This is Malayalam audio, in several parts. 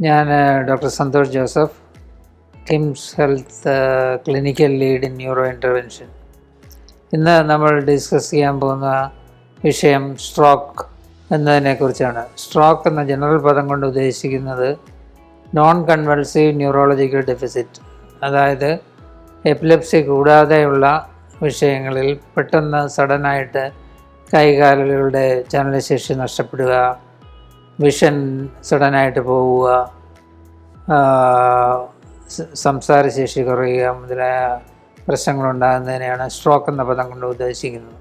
ഞാൻ doctor Santhosh Joseph, KIMS health clinical lead in neuro intervention. ഇന്ന് നമ്മൾ ഡിസ്കസ് ചെയ്യാൻ പോകുന്ന വിഷയം സ്ട്രോക്ക് എന്നതിനെക്കുറിച്ചാണ്. സ്ട്രോക്ക് എന്ന ജനറൽ പദം കൊണ്ട് ഉദ്ദേശിക്കുന്നത് നോൺ കൺവൾസീവ് ന്യൂറോളജിക്കൽ ഡെഫിസിറ്റ്, അതായത് എപ്പിലെപ്സി കൂടാതെയുള്ള വിഷയങ്ങളിൽ പെട്ടെന്ന് സഡനായിട്ട് കൈകാലുകളുടെ ചലനശേഷി നഷ്ടപ്പെടുക, വിഷൻ സഡനായിട്ട് പോവുക, സംസാരശേഷി കുറയുക മുതലായ പ്രശ്നങ്ങളുണ്ടാകുന്നതിനെയാണ് സ്ട്രോക്ക് എന്ന പദം കൊണ്ട് ഉദ്ദേശിക്കുന്നത്.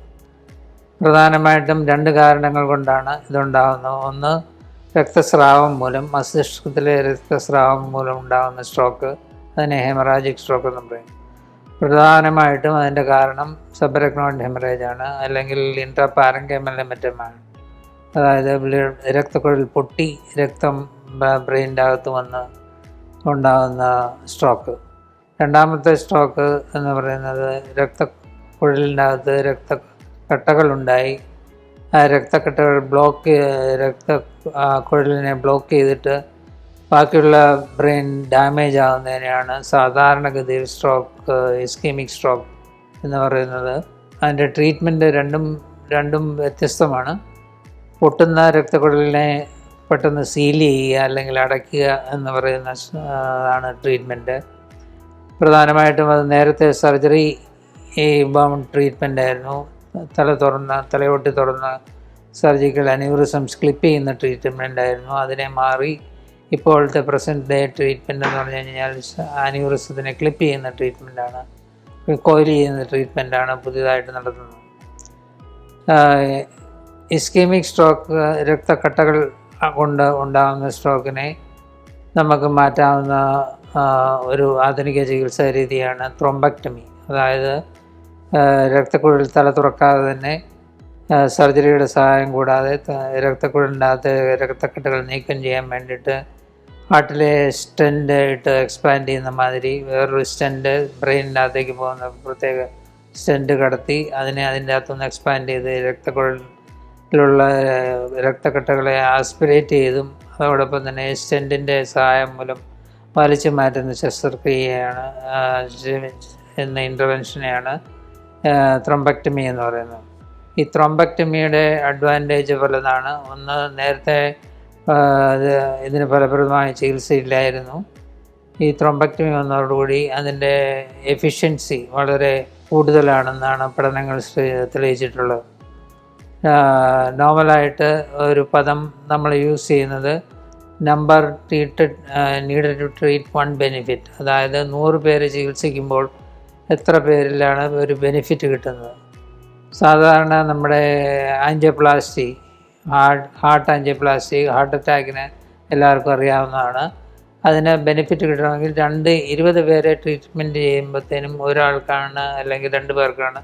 പ്രധാനമായിട്ടും രണ്ട് കാരണങ്ങൾ കൊണ്ടാണ് ഇതുണ്ടാകുന്നത്. ഒന്ന്, രക്തസ്രാവം മൂലം, മസ്തിഷ്കത്തിലെ രക്തസ്രാവം മൂലം ഉണ്ടാകുന്ന സ്ട്രോക്ക്, അതിനെ ഹെമറാജിക് സ്ട്രോക്ക് എന്ന് പറയും. പ്രധാനമായിട്ടും അതിൻ്റെ കാരണം സബറക്നോയിഡ് ഹെമറേജ് ആണ്, അല്ലെങ്കിൽ ഇൻട്രാപാരൻകൈമൽ ഹെമറ്റമാണ്. അതായത് രക്തക്കുഴൽ പൊട്ടി രക്തം ബ്രെയിനിൻ്റെ അകത്ത് വന്ന് ഉണ്ടാകുന്ന സ്ട്രോക്ക്. രണ്ടാമത്തെ സ്ട്രോക്ക് എന്ന് പറയുന്നത് രക്തക്കുഴലിൻ്റെ അകത്ത് രക്തക്കട്ടകളുണ്ടായി, ആ രക്തക്കട്ടകൾ കുഴലിനെ ബ്ലോക്ക് ചെയ്തിട്ട് ബാക്കിയുള്ള ബ്രെയിൻ ഡാമേജ് ആകുന്നതിനെയാണ് സാധാരണഗതിയിൽ സ്ട്രോക്ക്, ഇസ്കീമിക് സ്ട്രോക്ക് എന്ന് പറയുന്നത്. അതിൻ്റെ ട്രീറ്റ്മെൻറ്റ് രണ്ടും വ്യത്യസ്തമാണ്. പൊട്ടുന്ന രക്തക്കുഴലിനെ പെട്ടെന്ന് സീൽ ചെയ്യുക അല്ലെങ്കിൽ അടയ്ക്കുക എന്ന് പറയുന്ന ആണ് ട്രീറ്റ്മെൻറ്റ്. പ്രധാനമായിട്ടും അത് നേരത്തെ സർജറി ബൗണ്ട് ട്രീറ്റ്മെൻ്റ് ആയിരുന്നു. തലയോട്ടി തുറന്ന സർജിക്കൽ അന്യൂറിസംസ് ക്ലിപ്പ് ചെയ്യുന്ന ട്രീറ്റ്മെൻ്റ് ആയിരുന്നു. അതിനെ മാറി ഇപ്പോഴത്തെ പ്രസൻറ്റ് ഡേ ട്രീറ്റ്മെൻറ്റ് എന്ന് പറഞ്ഞു കഴിഞ്ഞാൽ അന്യൂറിസത്തിനെ ക്ലിപ്പ് ചെയ്യുന്ന ട്രീറ്റ്മെൻറ്റാണ്, കോയിൽ ചെയ്യുന്ന ട്രീറ്റ്മെൻറ്റാണ് പുതിയതായിട്ട് നടത്തുന്നത്. ഇസ്കീമിക് സ്ട്രോക്ക്, രക്തക്കട്ടകൾ കൊണ്ട് ഉണ്ടാകുന്ന സ്ട്രോക്കിനെ നമുക്ക് മാറ്റാവുന്ന ഒരു ആധുനിക ചികിത്സാ രീതിയാണ് ത്രോംബക്ടമി. അതായത് രക്തക്കുഴൽ തല തുറക്കാതെ തന്നെ സർജറിയുടെ സഹായം കൂടാതെ രക്തക്കുഴലിൻ്റെ അകത്ത് രക്തക്കെട്ടുകൾ നീക്കം ചെയ്യാൻ വേണ്ടിയിട്ട് ഹാർട്ടിലെ സ്റ്റെൻറ്റ് ഇട്ട് എക്സ്പാൻഡ് ചെയ്യുന്ന മാതിരി വേറൊരു സ്റ്റെൻറ്റ് ബ്രെയിനിൻ്റെ അകത്തേക്ക് പോകുന്ന പ്രത്യേക സ്റ്റെൻറ്റ് കടത്തി അതിൻ്റെ അകത്തുനിന്ന് എക്സ്പാൻഡ് ചെയ്ത് രക്തക്കുഴലിലുള്ള രക്തക്കെട്ടുകളെ ആസ്പിറേറ്റ് ചെയ്തും അതോടൊപ്പം തന്നെ സ്റ്റെൻറ്റിൻ്റെ സഹായം മൂലം വലിച്ചു മാറ്റുന്ന ശസ്ത്രക്രിയയാണ് എന്ന ഇൻ്റർവെൻഷനെയാണ് ത്രോംബക്ടമി എന്ന് പറയുന്നത്. ഈ ത്രോംബക്ടമിയുടെ അഡ്വാൻറ്റേജ് പലതാണ്. ഒന്ന്, നേരത്തെ ഇതിന് ഫലപ്രദമായ ചികിത്സയില്ലായിരുന്നു. ഈ ത്രോംബക്ടമി വന്നതോടുകൂടി അതിൻ്റെ എഫിഷ്യൻസി വളരെ കൂടുതലാണെന്നാണ് പഠനങ്ങൾ തെളിയിച്ചിട്ടുള്ളത്. നോർമലായിട്ട് ഒരു പദം നമ്മൾ യൂസ് ചെയ്യുന്നത് number needed to treat one benefit, അതായത് 100 പേര് ചികിത്സിക്കുമ്പോൾ എത്ര പേരിലാണ് ഒരു ബെനിഫിറ്റ് കിട്ടുന്നത്. സാധാരണ നമ്മുടെ ആൻജിയോപ്ലാസ്റ്റി, ഹാർട്ട് ആൻജിയോപ്ലാസ്റ്റി, ഹാർട്ട് അറ്റാക്കിന് എല്ലാവർക്കും അറിയാവുന്നതാണ്. അതിന് ബെനിഫിറ്റ് കിട്ടണമെങ്കിൽ 20 പേരെ ട്രീറ്റ്മെൻറ്റ് ചെയ്യുമ്പോഴത്തേനും ഒരാൾക്കാണ് അല്ലെങ്കിൽ 2 പേർക്കാണ്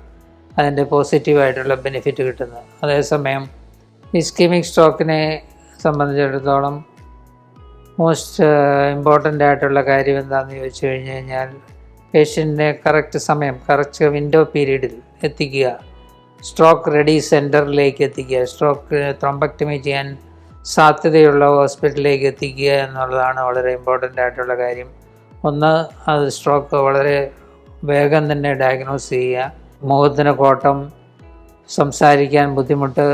അതിൻ്റെ പോസിറ്റീവായിട്ടുള്ള ബെനിഫിറ്റ് കിട്ടുന്നത്. അതേസമയം ഇസ്കീമിക് സ്ട്രോക്കിനെ സംബന്ധിച്ചിടത്തോളം മോസ്റ്റ് ഇമ്പോർട്ടൻ്റ് ആയിട്ടുള്ള കാര്യം എന്താണെന്ന് ചോദിച്ചു കഴിഞ്ഞാൽ പേഷ്യൻറ്റിനെ കറക്റ്റ് വിൻഡോ പീരീഡിൽ എത്തിക്കുക, സ്ട്രോക്ക് റെഡി സെൻറ്ററിലേക്ക് എത്തിക്കുക, സ്ട്രോക്ക് ത്രോംബക്ടമി ചെയ്യാൻ സാധ്യതയുള്ള ഹോസ്പിറ്റലിലേക്ക് എത്തിക്കുക എന്നുള്ളതാണ് വളരെ ഇമ്പോർട്ടൻ്റ് ആയിട്ടുള്ള കാര്യം. ഒന്ന്, അത് സ്ട്രോക്ക് വളരെ വേഗം തന്നെ ഡയഗ്നോസ് ചെയ്യുക. മുഖത്തിന് കോട്ടം, സംസാരിക്കാൻ ബുദ്ധിമുട്ട്,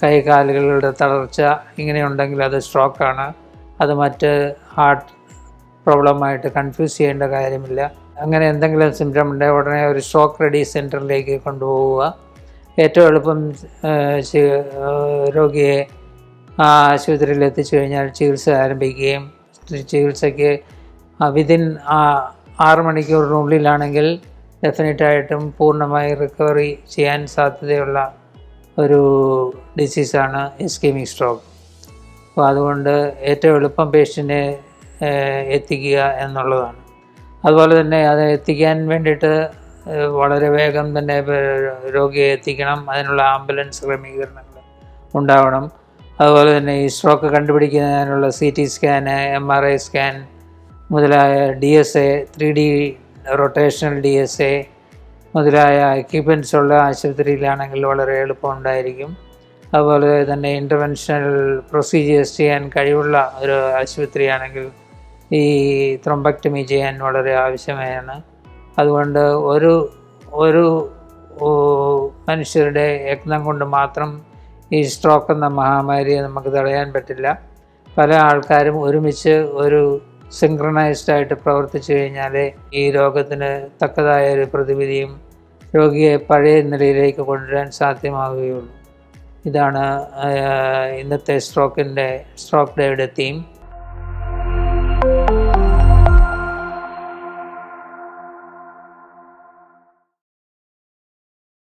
കൈകാലുകളുടെ തളർച്ച ഇങ്ങനെയുണ്ടെങ്കിൽ അത് സ്ട്രോക്കാണ്. അത് മറ്റ് ഹാർട്ട് പ്രോബ്ലമായിട്ട് കൺഫ്യൂസ് ചെയ്യേണ്ട കാര്യമില്ല. അങ്ങനെ എന്തെങ്കിലും സിംറ്റം ഉണ്ടെങ്കിൽ ഉടനെ ഒരു സ്ട്രോക്ക് റെഡി സെൻറ്ററിലേക്ക് കൊണ്ടുപോവുക. ഏറ്റവും എളുപ്പം രോഗിയെ ആ ആശുപത്രിയിൽ എത്തിച്ചു കഴിഞ്ഞാൽ ചികിത്സ ആരംഭിക്കുകയും ചികിത്സയ്ക്ക് വിതിൻ 6 മണിക്കൂറിനുള്ളിലാണെങ്കിൽ ഡെഫിനറ്റായിട്ടും പൂർണ്ണമായി റിക്കവറി ചെയ്യാൻ സാധ്യതയുള്ള ഒരു ഡിസീസാണ് ഇസ്കീമിക് സ്ട്രോക്ക്. അപ്പോൾ അതുകൊണ്ട് ഏറ്റവും എളുപ്പം പേഷ്യൻറ്റിനെ എത്തിക്കുക എന്നുള്ളതാണ്. അതുപോലെ തന്നെ അത് എത്തിക്കാൻ വേണ്ടിയിട്ട് വളരെ വേഗം തന്നെ രോഗിയെ എത്തിക്കണം. അതിനുള്ള ആംബുലൻസ് ക്രമീകരണങ്ങൾ ഉണ്ടാവണം. അതുപോലെ തന്നെ ഈ സ്ട്രോക്ക് കണ്ടുപിടിക്കുന്നതിനുള്ള CT സ്കാന്, MRI സ്കാൻ മുതലായ DSA, 3D റൊട്ടേഷണൽ DSA മുതലായ എക്യുപ്മെൻറ്റ്സ് ഉള്ള ആശുപത്രിയിലാണെങ്കിൽ വളരെ എളുപ്പമുണ്ടായിരിക്കും. അതുപോലെ തന്നെ ഇൻ്റർവെൻഷണൽ പ്രൊസീജിയേഴ്സ് ചെയ്യാൻ കഴിവുള്ള ഒരു ആശുപത്രിയാണെങ്കിൽ ഈ ത്രോംബക്ടമി ചെയ്യാൻ വളരെ ആവശ്യമാണ്. അതുകൊണ്ട് ഒരു മനുഷ്യരുടെ യത്നം കൊണ്ട് മാത്രം ഈ സ്ട്രോക്ക് എന്ന മഹാമാരിയെ നമുക്ക് തടയാൻ പറ്റില്ല. പല ആൾക്കാരും ഒരുമിച്ച് ഒരു സിങ്ക്രണൈസ്ഡായിട്ട് പ്രവർത്തിച്ചു കഴിഞ്ഞാലേ ഈ രോഗത്തിന് തക്കതായ ഒരു പ്രതിവിധിയും രോഗിയെ പഴയ നിലയിലേക്ക് കൊണ്ടുവരാൻ സാധ്യമാവുകയുള്ളൂ. ഇതാണ് ഇന്നത്തെ സ്ട്രോക്ക് ഡേയുടെ തീം.